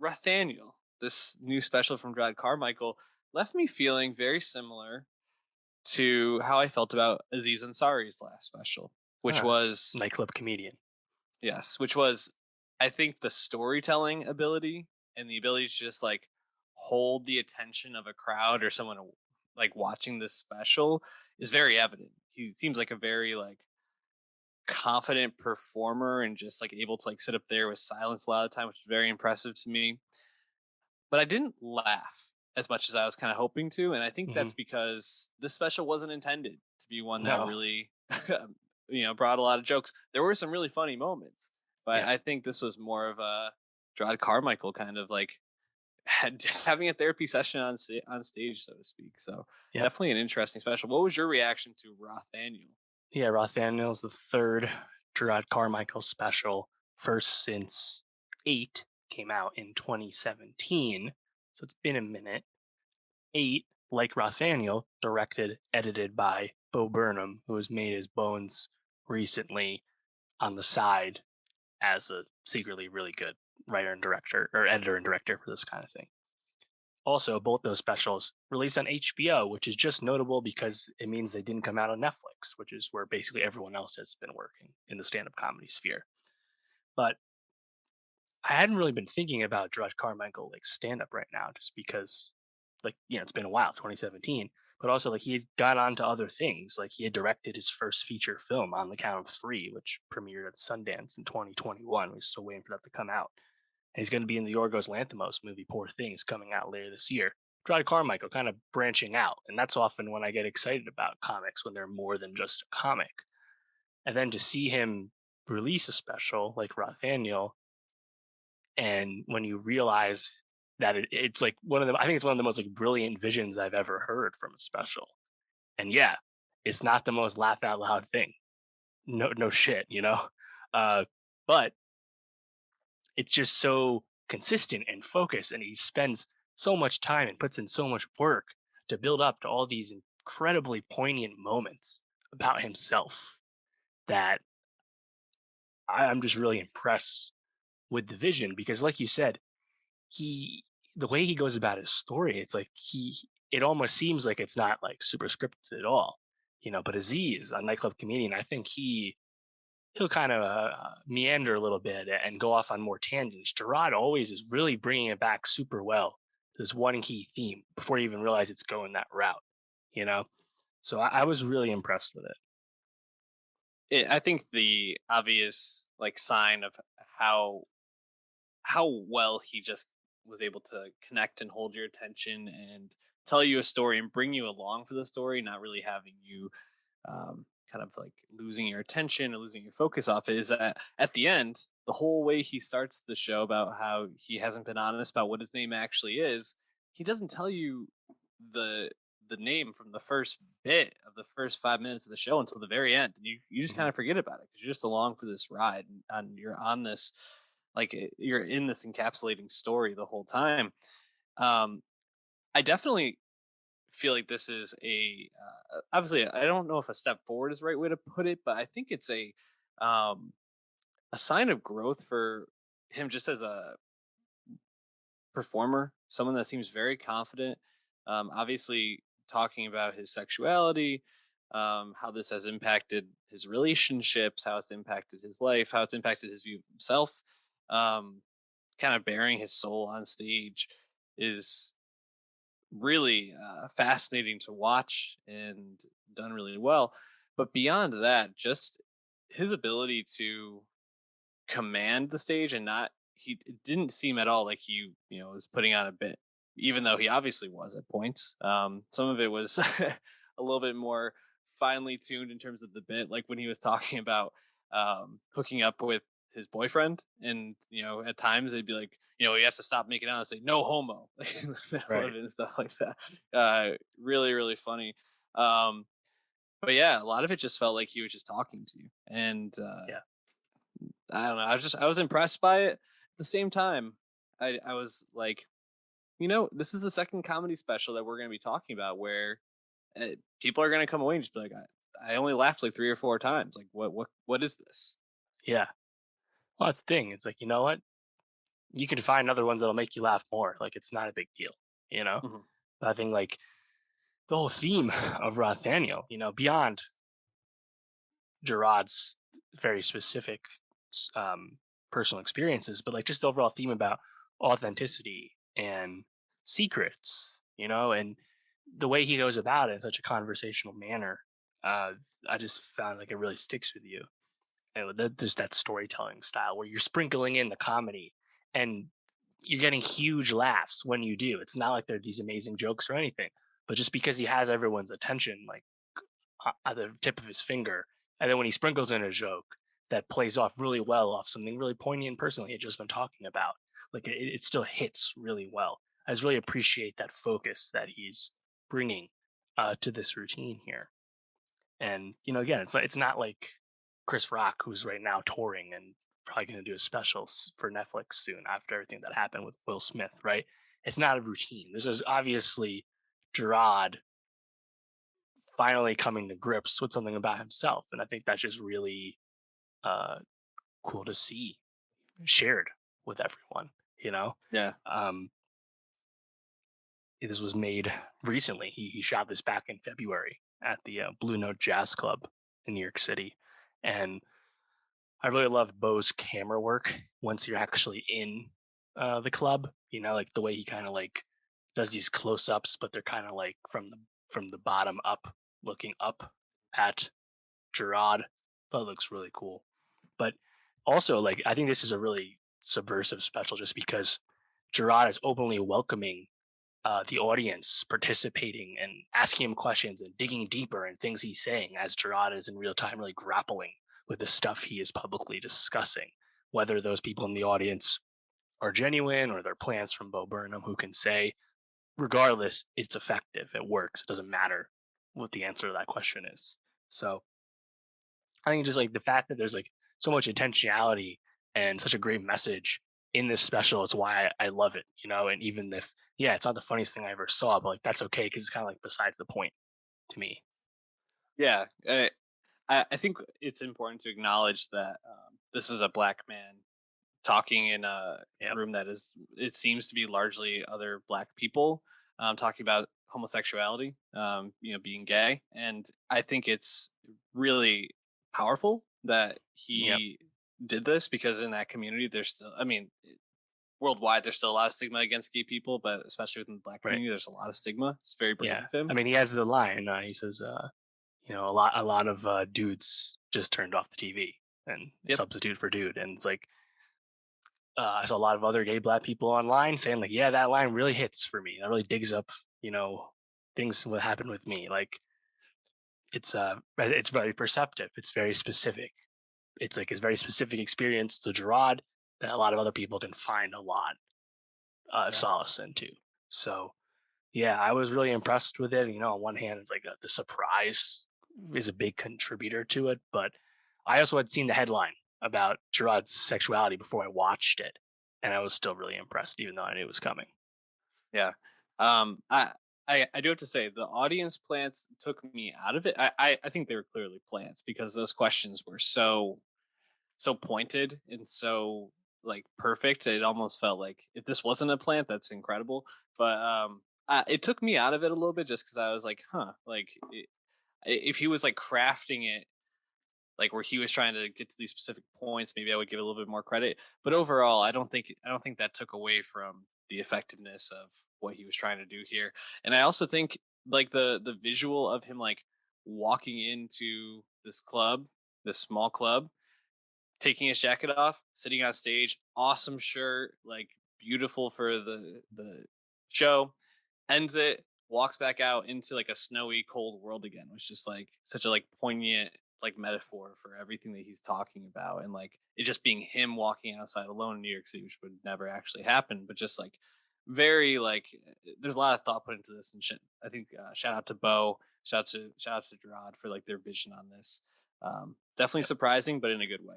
Rothaniel, this new special from Jerrod Carmichael, left me feeling very similar to how I felt about Aziz Ansari's last special, which Ah, was nightclub comedian. yes, which was I think the storytelling ability and the ability to just like hold the attention of a crowd or someone like watching this special is very evident. He seems like a very like confident performer and just like able to like sit up there with silence a lot of the time, which is very impressive to me. But I didn't laugh as much as I was kind of hoping to, and I think Hmm. that's because this special wasn't intended to be one that No. really, brought a lot of jokes. There were some really funny moments, but Yeah. I think this was more of a Jerrod Carmichael kind of like having a therapy session on stage, so to speak. So Yep. definitely an interesting special. What was your reaction to Rothaniel? Yeah. Rothaniel's the third Jerrod Carmichael special, first since 8 came out in 2017. So it's been a minute. 8, like Rothaniel, directed, edited by Bo Burnham, who has made his bones recently on the side as a secretly really good writer and director, or editor and director for this kind of thing. Also, both those specials released on HBO, which is just notable because it means they didn't come out on Netflix, which is where basically everyone else has been working in the stand-up comedy sphere. But I hadn't really been thinking about Jerrod Carmichael like stand-up right now, just because, like, it's been a while, 2017. But also, like, he had gone on to other things. Like, he had directed his first feature film, On the Count of Three, which premiered at Sundance in 2021. We're still waiting for that to come out. And he's going to be in the Yorgos Lanthimos movie Poor Things coming out later this year. Jerrod Carmichael kind of branching out, and that's often when I get excited about comics, when they're more than just a comic. And then to see him release a special like Rothaniel, and when you realize that it's like I think it's one of the most like brilliant visions I've ever heard from a special. And yeah, it's not the most laugh out loud thing. No shit, Uh, but it's just so consistent and focused, and he spends so much time and puts in so much work to build up to all these incredibly poignant moments about himself that I'm just really impressed with the vision, because like you said, he the way he goes about his story, it's like it almost seems like it's not like super scripted at all. But Aziz, a nightclub comedian, I think he'll kind of meander a little bit and go off on more tangents. Gerard always is really bringing it back super well to this one key theme before you even realize it's going that route, you know? So I was really impressed with it. I think the obvious like sign of how well he just was able to connect and hold your attention and tell you a story and bring you along for the story, not really having you kind of like losing your attention or losing your focus off it, is that at the end, the whole way he starts the show about how he hasn't been honest about what his name actually is, he doesn't tell you the the name from the first bit of the first 5 minutes of the show until the very end. And you just kind Mhm. of forget about it because you're just along for this ride and you're on this you're in this encapsulating story the whole time. Um, I definitely feel like this is obviously I don't know if a step forward is the right way to put it, but I think it's um, a sign of growth for him just as a performer, someone that seems very confident. Obviously, talking about his sexuality, how this has impacted his relationships, how it's impacted his life, how it's impacted his view of himself. Um, Kind of bearing his soul on stage is really fascinating to watch and done really well. But beyond that, just his ability to command the stage and not he it didn't seem at all like he was putting on a bit, even though he obviously was at points. Some of it was a little bit more finely tuned in terms of the bit, like when he was talking about hooking up with his boyfriend, and at times they'd be like, he has to stop making out and say no homo, Right. and stuff like that. Really really funny. um but yeah, a lot of it just felt like he was just talking to you, and Yeah. I don't know. I was impressed by it. At the same time, I was like, this is the second comedy special that we're going to be talking about where people are going to come away and just be like, I only laughed like 3 or 4 times. Like, what is this? Yeah. Well, that's the thing. It's like, you know what? you can find other ones that'll make you laugh more. Like it's not a big deal, you know. Mhm. But I think like the whole theme of Rothaniel, beyond Jerrod's very specific um, personal experiences, but like just the overall theme about authenticity and secrets, and the way he goes about it in such a conversational manner. Uh, I just found like it really sticks with you. And just that storytelling style where you're sprinkling in the comedy and you're getting huge laughs when you do. It's not like they're these amazing jokes or anything, but just because he has everyone's attention, like at the tip of his finger. And then when he sprinkles in a joke that plays off really well off something really poignant and personal he had just been talking about, like it still hits really well. I just really appreciate that focus that he's bringing to this routine here. And again, it's not like Chris Rock, who's right now touring and probably going to do a special for Netflix soon after everything that happened with Will Smith, right? It's not a routine. This is obviously Gerard finally coming to grips with something about himself. And I think that's just really uh, cool to see shared with everyone, you know? Yeah. Um, this was made recently. He shot this back in February at the Blue Note Jazz Club in New York City. And I really loved Bo's camera work once you're actually in the club, like the way he kind of like does these close ups, but they're kind of like from the bottom up, looking up at Jerrod. That looks really cool. But also, like, I think this is a really subversive special just because Jerrod is openly welcoming the audience participating and asking him questions and digging deeper in things he's saying as Jerrod is in real time really grappling with the stuff he is publicly discussing. Whether those people in the audience are genuine or they're plants from Bo Burnham, who can say, regardless, it's effective, it works, it doesn't matter what the answer to that question is. So I think just like the fact that there's like so much intentionality and such a great message in this special is why I love it, And even if, yeah, it's not the funniest thing I ever saw, but like that's okay because it's kind of like besides the point to me. Yeah. I think it's important to acknowledge that this is a black man talking in a Yep. room that is, it seems to be largely other black people, talking about homosexuality, being gay. And I think it's really powerful that Yep. he did this because in that community, there's still, I mean, worldwide, there's still a lot of stigma against gay people, but especially within the black Right. community, there's a lot of stigma. It's very brave Yeah. of him. I mean, he has the line. He says, a lot of dudes just turned off the TV and Yep. substitute for dude, and it's like I saw a lot of other gay black people online saying like, yeah, that line really hits for me. That really digs up, things what happened with me. Like it's very perceptive. It's very specific. It's like a very specific experience to Gerard that a lot of other people can find a lot of Yeah. solace into. So yeah, I was really impressed with it. On one hand, it's like the surprise is a big contributor to it, but I also had seen the headline about Gerard's sexuality before I watched it, and I was still really impressed, even though I knew it was coming. Yeah. Um, I, I do have to say the audience plants took me out of it. I think they were clearly plants because those questions were so pointed and so like perfect. It almost felt like if this wasn't a plant, that's incredible. But it took me out of it a little bit just because I was like, huh, like if he was like crafting it like where he was trying to get to these specific points, maybe I would give it a little bit more credit. But overall, I don't think that took away from the effectiveness of what he was trying to do here. And I also think like the visual of him like walking into this club, this small club, taking his jacket off, sitting on stage, awesome shirt, like beautiful for the show, ends it, walks back out into like a snowy, cold world again, which just like such a like poignant like metaphor for everything that he's talking about, and like it just being him walking outside alone in New York City, which would never actually happen, but just like very like there's a lot of thought put into this and shit. I think shout out to Bo, shout out to Gerard for like their vision on this. Definitely Yep. surprising, but in a good way.